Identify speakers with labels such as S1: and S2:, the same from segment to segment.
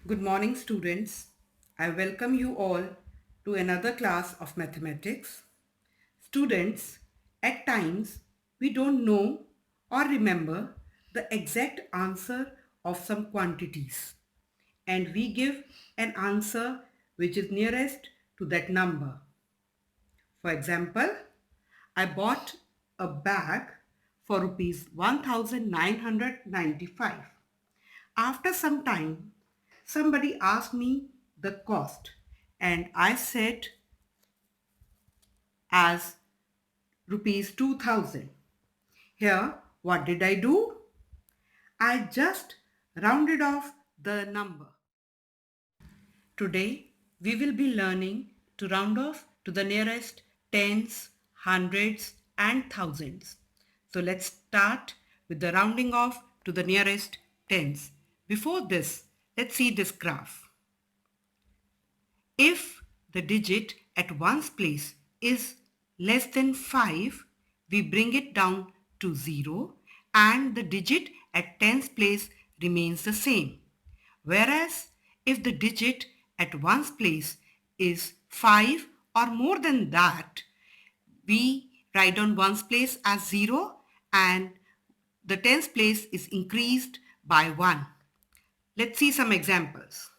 S1: Good morning, students. I welcome you all to another class of mathematics. Students, at times we don't know or remember the exact answer of some quantities, and we give an answer which is nearest to that number. For example, I bought a bag for rupees 1995. After some time, somebody asked me the cost and I said as rupees 2000. Here, what did I do? I just rounded off the number. Today, we will be learning to round off to the nearest tens, hundreds and thousands. So let's start with the rounding off to the nearest tens. Before this, let's see this graph. If the digit at ones place is less than 5, we bring it down to 0 and the digit at tens place remains the same. Whereas if the digit at ones place is 5 or more than that, we write down ones place as 0 and the tens place is increased by 1. Let's see some examples.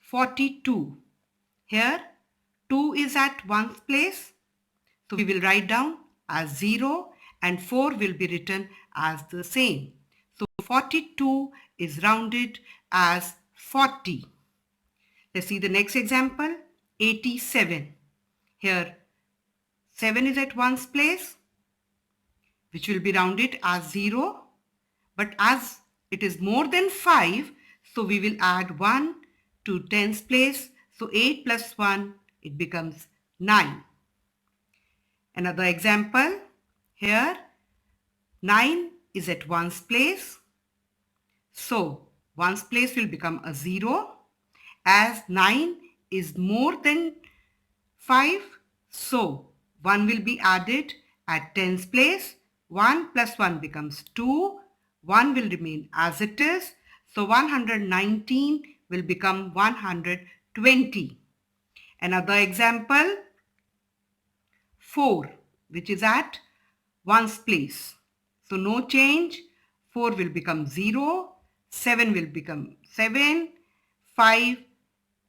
S1: 42. Here 2 is at ones place, so we will write down as 0 and 4 will be written as the same. So 42 is rounded as 40. Let's see the next example, 87. Here 7 is at ones place, which will be rounded as 0, but as it is more than 5, so we will add 1 to tens place. So 8 plus 1, it becomes 9. Another example, here 9 is at ones place. So ones place will become a 0. As 9 is more than 5, so 1 will be added at tens place. 1 plus 1 becomes 2. 1 will remain as it is. So 119 will become 120. Another example, 4, which is at ones place. So no change. 4 will become 0. 7 will become 7. 5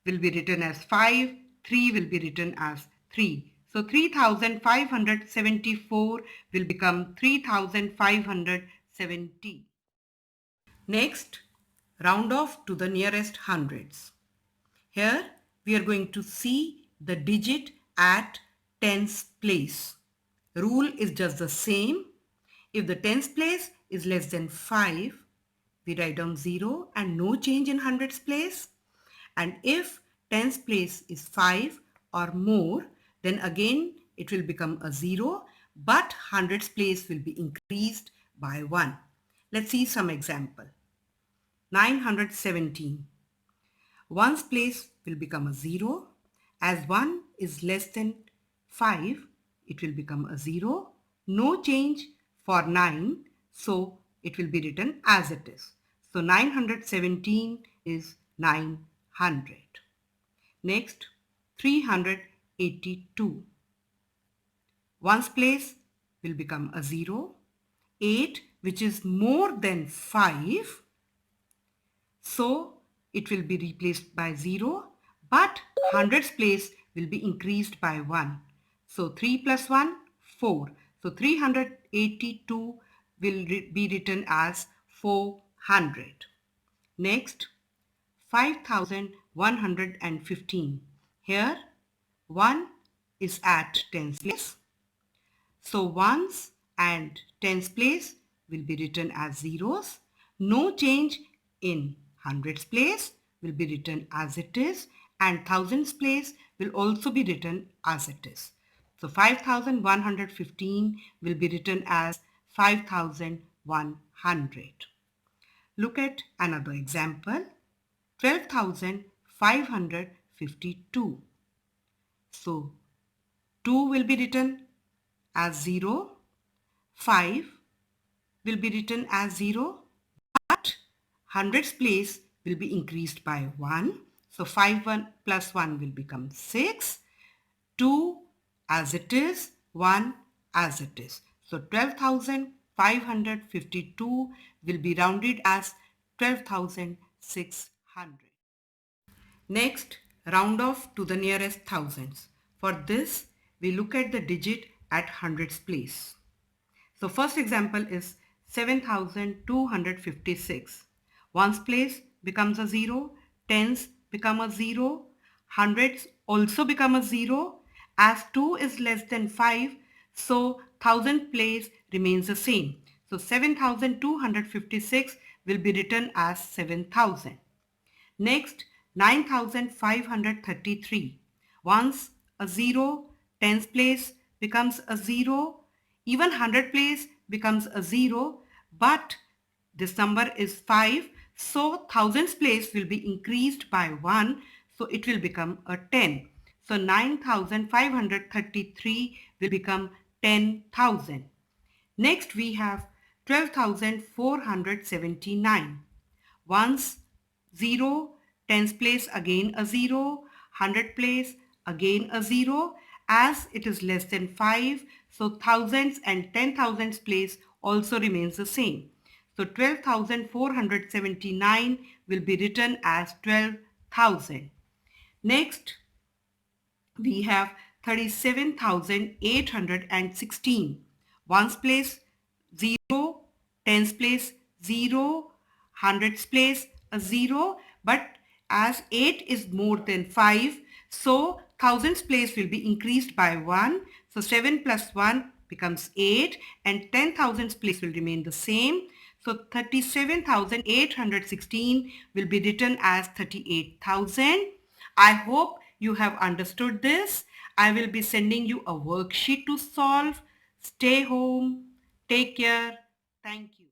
S1: will be written as 5. 3 will be written as 3. So 3574 will become 3570. Next, round off to the nearest hundreds. Here we are going to see the digit at tens place. Rule is just the same. If the tens place is less than 5, we write down 0 and no change in hundreds place. And if tens place is 5 or more, then again it will become a 0, but hundreds place will be increased by 1. Let's see some example. 917. Ones place will become a 0. As 1 is less than 5, it will become a 0. No change for 9, so it will be written as it is. So 917 is 900. Next, 382. Ones place will become a 0. 8, which is more than 5, so it will be replaced by 0, but hundreds place will be increased by 1. So 3 plus 1, 4. So 382 will be written as 400. Next, 5115. Here 1 is at tens place. So ones and tens place will be written as zeros. No change in hundreds place will be written as it is, and thousands place will also be written as it is. So 5115 will be written as 5100. Look at another example. 12,552. So 2 will be written as 0, 5 will be written as 0, but hundreds place will be increased by 1. So 5 1 plus 1 will become 6. 2 as it is, 1 as it is. So 12,552 will be rounded as 12,600. Next, round off to the nearest thousands. For this, we look at the digit at hundreds place. So first example is 7,256. Ones place becomes a 0, tens become a 0, hundreds also become a 0. As 2 is less than 5, so thousand place remains the same. So 7,256 will be written as 7,000. Next, 9,533. Once a 0, tens place becomes a 0, even 100 place becomes a 0, but this number is 5, so thousands place will be increased by 1, so it will become a 10. So 9,533 will become 10,000. Next we have 12,479. Once 0, tens place again a 0, 100 place again a 0. As it is less than 5, so thousands and 10,000s place also remains the same. So 12,479 will be written as 12,000. Next, we have 37,816. Ones place 0, tens place 0, hundreds place a 0, but as 8 is more than 5, so thousands place will be increased by 1. So 7 plus 1 becomes 8 and 10,000s place will remain the same. So 37,816 will be written as 38,000. I hope you have understood this. I will be sending you a worksheet to solve. Stay home. Take care. Thank you.